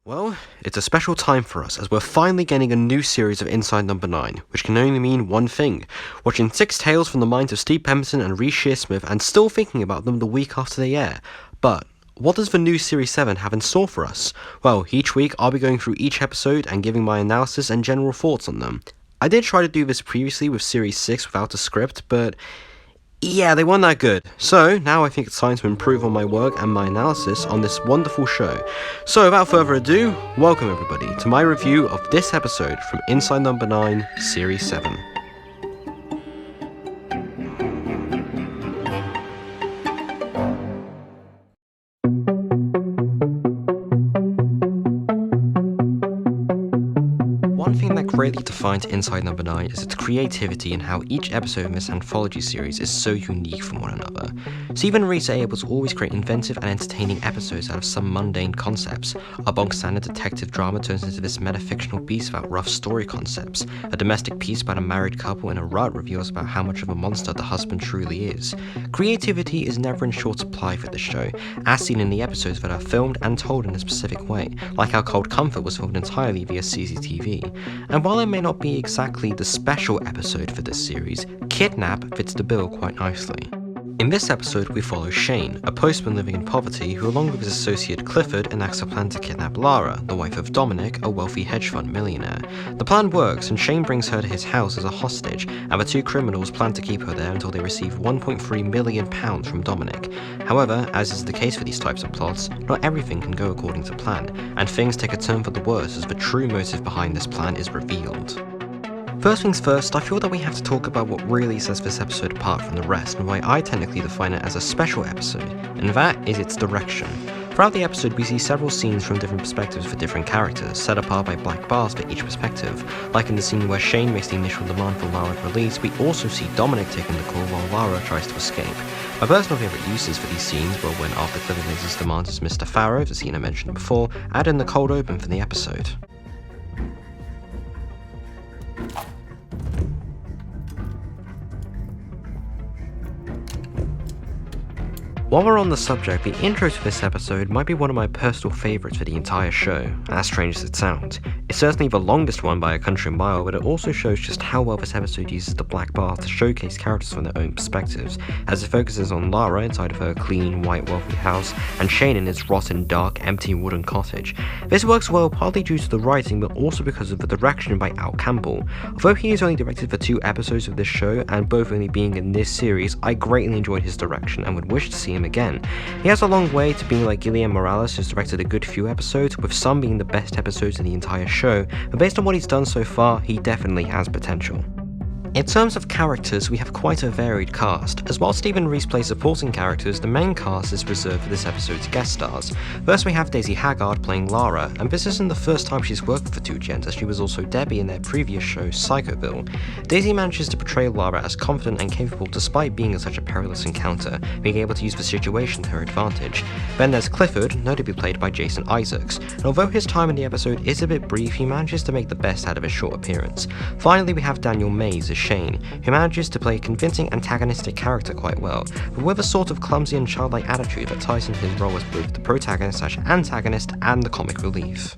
Well, it's a special time for us as we're finally getting a new series of Inside Number 9, which can only mean one thing: watching 6 tales from the minds of Steve Pemberton and Reece Shearsmith and still thinking about them the week after they air. But what does the new Series 7 have in store for us? Well, each week I'll be going through each episode and giving my analysis and general thoughts on them. I did try to do this previously with Series 6 without a script, but yeah, they weren't that good. So now I think it's time to improve on my work and my analysis on this wonderful show. So without further ado, welcome everybody to my review of this episode from Inside Number 9, Series 7. One thing that greatly defines Inside Number 9 is its creativity and how each episode in this anthology series is so unique from one another. Steve and Reece are able to always create inventive and entertaining episodes out of some mundane concepts. A bog standard detective drama turns into this metafictional beast about rough story concepts. A domestic piece about a married couple in a rut reveals about how much of a monster the husband truly is. Creativity is never in short supply for this show, as seen in the episodes that are filmed and told in a specific way, like how Cold Comfort was filmed entirely via CCTV. And while it may not be exactly the special episode for this series, Kidnap fits the bill quite nicely. In this episode, we follow Shane, a postman living in poverty who, along with his associate Clifford, enacts a plan to kidnap Lara, the wife of Dominic, a wealthy hedge fund millionaire. The plan works, and Shane brings her to his house as a hostage, and the two criminals plan to keep her there until they receive £1.3 million from Dominic. However, as is the case for these types of plots, not everything can go according to plan, and things take a turn for the worse as the true motive behind this plan is revealed. First things first, I feel that we have to talk about what really sets this episode apart from the rest and why I technically define it as a special episode, and that is its direction. Throughout the episode, we see several scenes from different perspectives for different characters, set apart by black bars for each perspective. Like in the scene where Shane makes the initial demand for Lara's release, we also see Dominic taking the call while Lara tries to escape. My personal favourite uses for these scenes were when after Clifford makes his demands as Mr. Farrow, the scene I mentioned before, and in the cold open for the episode. While we're on the subject, the intro to this episode might be one of my personal favourites for the entire show, as strange as it sounds. It's certainly the longest one by a country mile, but it also shows just how well this episode uses the black bars to showcase characters from their own perspectives, as it focuses on Lara inside of her clean, white, wealthy house, and Shane in his rotten, dark, empty wooden cottage. This works well partly due to the writing, but also because of the direction by Al Campbell. Although he has only directed for 2 episodes of this show, and both only being in this series, I greatly enjoyed his direction and would wish to see him again. He has a long way to being like Guillermo Morales, who's directed a good few episodes, with some being the best episodes in the entire show, but based on what he's done so far, he definitely has potential. In terms of characters, we have quite a varied cast, as while Steve and Reece play supporting characters, the main cast is reserved for this episode's guest stars. First we have Daisy Haggard playing Lara, and this isn't the first time she's worked with the two gents, as she was also Debbie in their previous show, Psychoville. Daisy manages to portray Lara as confident and capable despite being in such a perilous encounter, being able to use the situation to her advantage. Then there's Clifford, notably played by Jason Isaacs, and although his time in the episode is a bit brief, he manages to make the best out of his short appearance. Finally we have Daniel Mays as Shane, who manages to play a convincing antagonistic character quite well, but with a sort of clumsy and childlike attitude that ties into his role as both the protagonist/antagonist and the comic relief.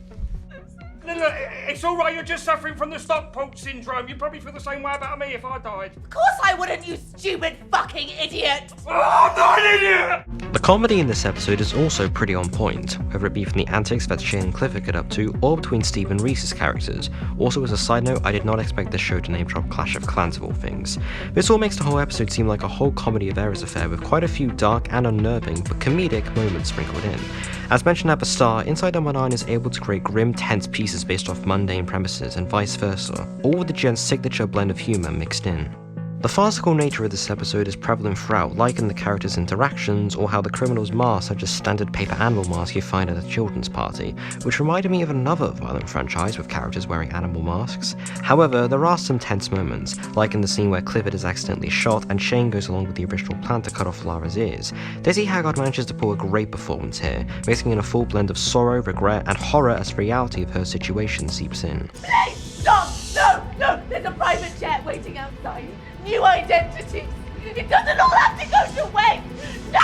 Look, it's alright, you're just suffering from the Stockport syndrome. You'd probably feel the same way about me if I died. Of course I wouldn't, you stupid fucking idiot! Oh, I'm not an idiot! The comedy in this episode is also pretty on point, whether it be from the antics that Shane and Clifford get up to, or between Steve and Reece's characters. Also, as a side note, I did not expect this show to name drop Clash of Clans of all things. This all makes the whole episode seem like a whole comedy of errors affair with quite a few dark and unnerving, but comedic moments sprinkled in. As mentioned at the start, Inside Number 9 is able to create grim, tense pieces based off mundane premises, and vice versa, all with the gent's signature blend of humour mixed in. The farcical nature of this episode is prevalent throughout, like in the characters' interactions, or how the criminals' masks are just standard paper animal masks you find at a children's party, which reminded me of another violent franchise with characters wearing animal masks. However, there are some tense moments, like in the scene where Clifford is accidentally shot and Shane goes along with the original plan to cut off Lara's ears. Daisy Haggard manages to pull a great performance here, mixing in a full blend of sorrow, regret, and horror as the reality of her situation seeps in. Please stop! No! There's a private jet waiting outside. New identities. It doesn't all have to go to waste. No!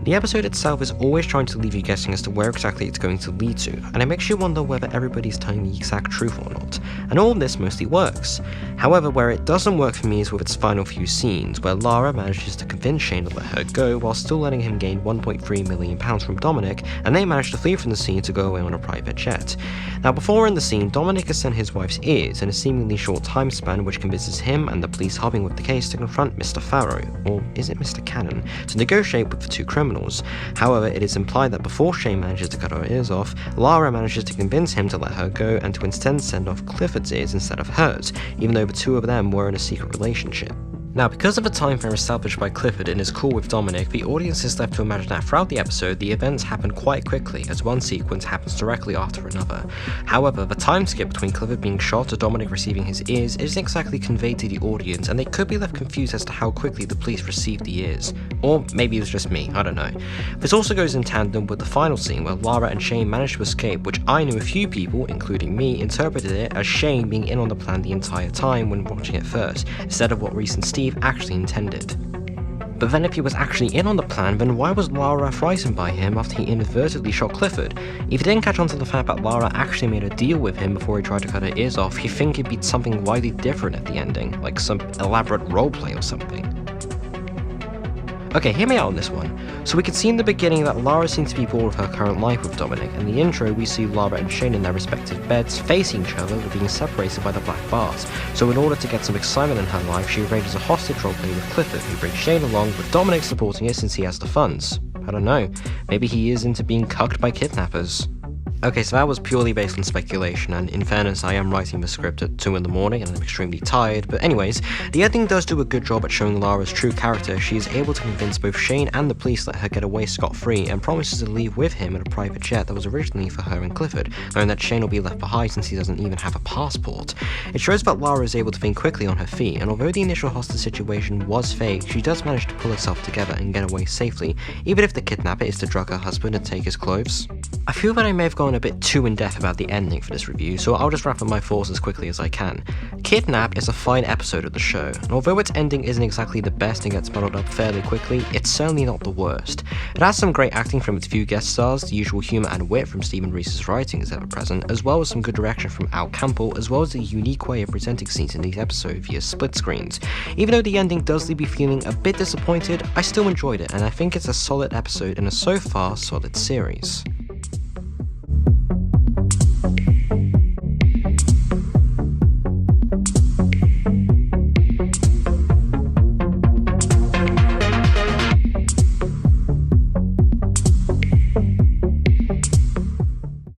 The episode itself is always trying to leave you guessing as to where exactly it's going to lead to, and it makes you wonder whether everybody's telling the exact truth or not, and all of this mostly works. However, where it doesn't work for me is with its final few scenes, where Lara manages to convince Shane to let her go while still letting him gain £1.3 million from Dominic, and they manage to flee from the scene to go away on a private jet. Now, before we're in the scene, Dominic has sent his wife's ears in a seemingly short time span, which convinces him and the police helping with the case to confront Mr. Farrow, or is it Mr. Cannon, to negotiate with the two criminals. However, it is implied that before Shane manages to cut her ears off, Lara manages to convince him to let her go and to instead send off Clifford's ears instead of hers, even though the two of them were in a secret relationship. Now, because of the time frame established by Clifford in his call with Dominic, the audience is left to imagine that throughout the episode, the events happen quite quickly, as one sequence happens directly after another. However, the time skip between Clifford being shot to Dominic receiving his ears isn't exactly conveyed to the audience, and they could be left confused as to how quickly the police received the ears. Or maybe it was just me, I don't know. This also goes in tandem with the final scene where Lara and Shane manage to escape, which I knew a few people, including me, interpreted it as Shane being in on the plan the entire time when watching it first, instead of what Reese and Steve actually intended. But then if he was actually in on the plan, then why was Lara frightened by him after he inadvertently shot Clifford? If he didn't catch on to the fact that Lara actually made a deal with him before he tried to cut her ears off, he'd think it'd be something widely different at the ending, like some elaborate roleplay or something. Okay, hear me out on this one. So we can see in the beginning that Lara seems to be bored with her current life with Dominic. In the intro, we see Lara and Shane in their respective beds, facing each other but being separated by the black bars. So in order to get some excitement in her life, she arranges a hostage roleplay with Clifford, who brings Shane along, with Dominic supporting it since he has the funds. I don't know, maybe he is into being cucked by kidnappers. Okay, so that was purely based on speculation, and in fairness, I am writing the script at 2 in the morning and I'm extremely tired, but anyways, the ending does do a good job at showing Lara's true character. She is able to convince both Shane and the police to let her get away scot-free, and promises to leave with him in a private jet that was originally for her and Clifford, knowing that Shane will be left behind since he doesn't even have a passport. It shows that Lara is able to think quickly on her feet, and although the initial hostage situation was fake, she does manage to pull herself together and get away safely, even if the kidnapper is to drug her husband and take his clothes. I feel that I may have gone a bit too in-depth about the ending for this review, so I'll just wrap up my thoughts as quickly as I can. Kidnap is a fine episode of the show, and although its ending isn't exactly the best and gets muddled up fairly quickly, it's certainly not the worst. It has some great acting from its few guest stars, the usual humour and wit from Stephen Reese's writing is ever present, as well as some good direction from Al Campbell, as well as the unique way of presenting scenes in these episodes via split screens. Even though the ending does leave me feeling a bit disappointed, I still enjoyed it, and I think it's a solid episode in a so far solid series.